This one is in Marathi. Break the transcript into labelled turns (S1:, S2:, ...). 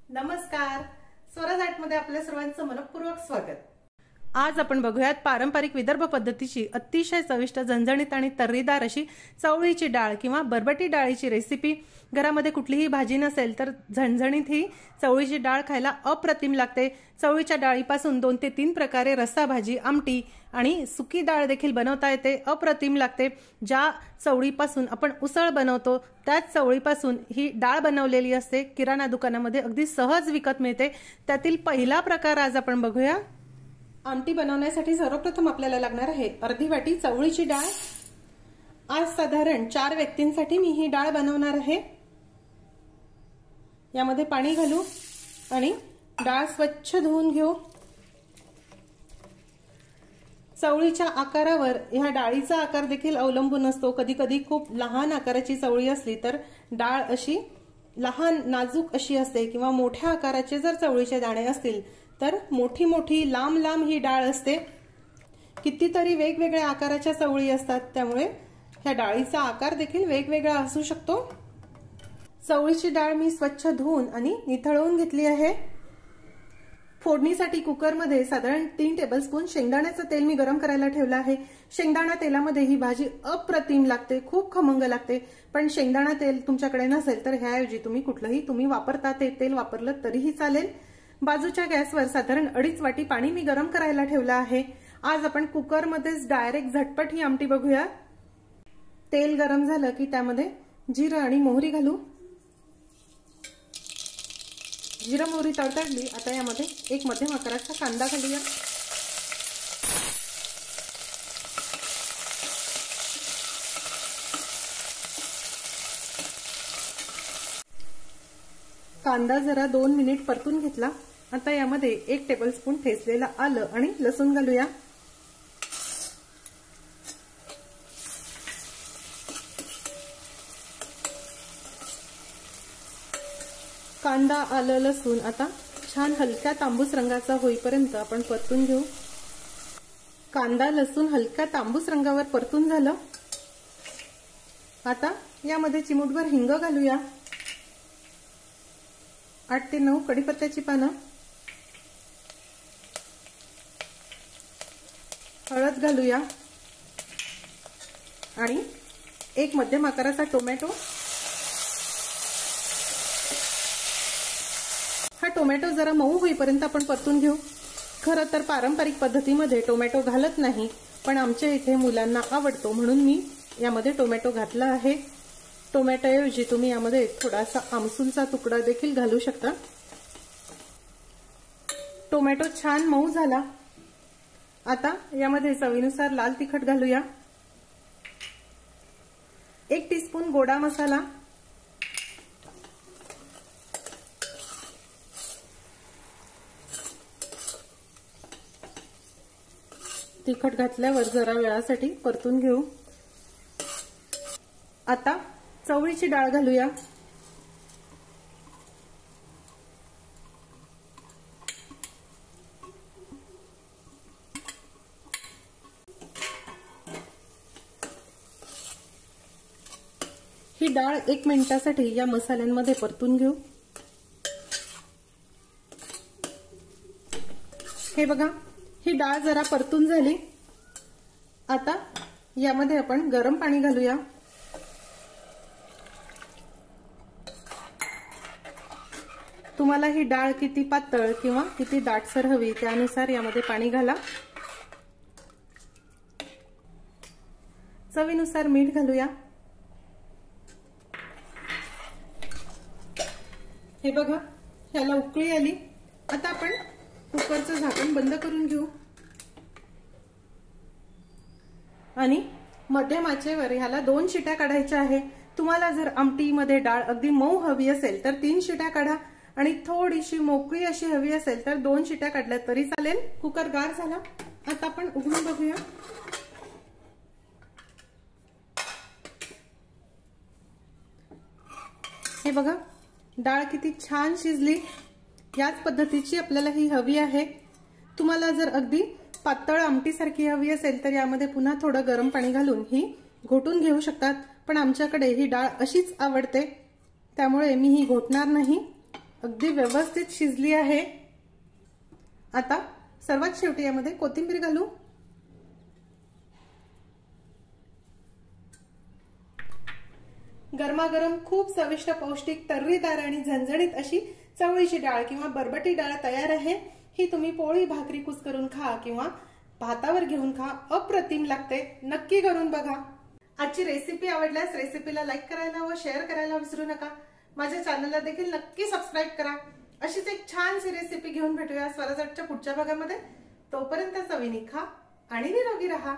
S1: नमस्कार, स्वराज आर्टमध्ये आपल्या सर्वांचं मनपूर्वक स्वागत। आज आपण बघूयात पारंपरिक विदर्भ पद्धतीची अतिशय चविष्ट झणझणीत आणि तर्रीदार अशी चवळीची डाळ किंवा बरबटी डाळीची रेसिपी। घरामध्ये कुठलीही भाजी नसेल तर झणझणीत ही चवळीची डाळ खायला अप्रतिम लागते। चवळीच्या डाळीपासून 2 ते 3 प्रकारे रस्सा भाजी, आमटी आणि सुकी डाळ देखील बनवता येते, अप्रतिम लागते। ज्या चवळीपासून आपण उसळ बनवतो त्याच चवळीपासून ही डाळ बनवलेली असते, किराणा दुकानामध्ये अगदी सहज विकत मिळते। त्यातील पहिला प्रकार आज आपण बघूया। आमटी बनवण्यासाठी सर्वप्रथम आपल्याला लागणार आहे अर्धी वाटी चवळीची डाळ। आज साधारण 4 व्यक्तींसाठी मी ही डाळ बनवणार आहे। यामध्ये पाणी घालू आणि डाळ स्वच्छ धुवून घेऊ। चवळीच्या आकारावर ह्या डाळीचा आकार देखील अवलंबून असतो। कधी कधी खूप लहान आकाराची चवळी असली तर डाळ अशी लहान नाजूक अशी असते, किंवा मोठ्या आकाराचे जर चवळीचे दाणे असतील तर मोठी मोठी लांब लांब ही डाळ असते। कितीतरी वेगवेगळ्या आकाराच्या चवळी असतात, त्यामुळे ह्या डाळीचा आकार देखील वेगवेगळा असू शकतो। चवळीची डाळ मी स्वच्छ धुवून आणि निथळवून घेतली आहे। फोडणीसाठी कुकरमध्ये साधारण 3 टेबलस्पून शेंगदाण्याचं तेल मी गरम करायला ठेवलं आहे। शेंगदाणा तेलामध्ये ही भाजी अप्रतिम लागते, खूप खमंग लागते। पण शेंगदाणा तेल तुमच्याकडे नसेल तर ह्याऐवजी तुम्ही वापरता ते तेल वापरलं तरीही चालेल। बाजूच्या गॅसवर साधारण 2.5 वाटी पाणी मी गरम करायला ठेवलं आहे। आज आपण कुकरमध्येच डायरेक्ट झटपट ही आमटी बघूया। तेल गरम झालं की त्यामध्ये जिरं आणि मोहरी घालू। जिरं मोहरी तडतडली, आता यामध्ये एक मध्यम आकाराचा कांदा घालूया। कांदा जरा 2 मिनिट परतून घेतला। आता यामध्ये 1 टेबलस्पून ठेचलेलं आलं आणि लसूण घालूया। कांदा, आलं, लसूण आता छान हलक्या तांबूस रंगाचा होईपर्यंत आपण परतून घेऊ। कांदा, लसूण हलक्या तांबूस रंगावर परतून झालं। आता यामध्ये चिमूटभर हिंग घालूया। 8 ते 9 कढीपत्त्याची पानं, हळद घालूया आणि एक मध्यम आकाराचा टोमॅटो। हा टोमॅटो जरा मऊ होईपर्यंत आपण परतून घेऊ। खरं तर पारंपरिक पद्धतीमध्ये टोमॅटो घालत नाही, पण आमच्या इथे मुलांना आवडतो म्हणून मी यामध्ये टोमॅटो घातला आहे। टोमॅटोऐवजी तुम्ही यामध्ये थोडासा आमसूलचा तुकडा देखील घालू शकता। टोमॅटो छान मऊ झाला। आता यामध्ये चवीनुसार लाल तिखट घालूया। 1 टीस्पून गोडा मसाला, तिखट घातल्यावर जरा वेळासाठी परतून घेऊ। आता चवळीची डाळ घालूया। ही डाळ 1 मिनिटासाठी या मसाल्यांमध्ये परतून घेऊ। हे बघा, ही डाळ जरा परतून झाली। आता यामध्ये आपण गरम पाणी घालूया। तुम्हाला ही डाळ किती पातळ किंवा किती दाटसर हवी त्यानुसार यामध्ये पाणी घाला। चवीनुसार मीठ घालूया। हे बघा, ह्याला उकळी आली। आता आपण कुकरचं झाकण बंद करून घेऊ आणि मध्यम आचेवर ह्याला 2 शिट्या काढायच्या आहे। तुम्हाला जर आमटीमध्ये डाळ अगदी मऊ हवी असेल तर 3 शिट्या काढा आणि थोडीशी मोकळी अशी हवी असेल तर 2 शिट्या काढल्या तरी चालेल। कुकर गार झाला, आता आपण उघडून बघूया। हे बघा, डाळ किती छान शिजली। याच पद्धतीची आपल्याला ही हवी आहे। तुम्हाला जर अगदी पातळ आमटीसारखी हवी असेल तर यामध्ये पुन्हा थोडं गरम पाणी घालून ही घोटून घेऊ शकतात, पण आमच्याकडे ही डाळ अशीच आवडते त्यामुळे मी ही घोटणार नाही। अगदी व्यवस्थित शिजली आहे। आता सर्वात शेवटी यामध्ये कोथिंबीर घालू। गरमागरम खूप चविष्ट, पौष्टिक, तर्रीदार आणि झणझणीत अशी चवळीची डाळ किंवा बरबटी डाळ तयार आहे। ही तुम्ही पोळी भाकरी कुस्करून खा किंवा भातावर घेऊन खा, अप्रतिम लागते। नक्की करून बघा। आजची रेसिपी आवडल्यास रेसिपीला लाईक करायला व शेअर करायला विसरू नका। माझ्या चॅनलला देखील नक्की सबस्क्राईब करा। अशीच एक छानशी रेसिपी घेऊन भेटूया स्वराजच्या पुढच्या भागामध्ये। तोपर्यंत चवीने खा आणि निरोगी राहा।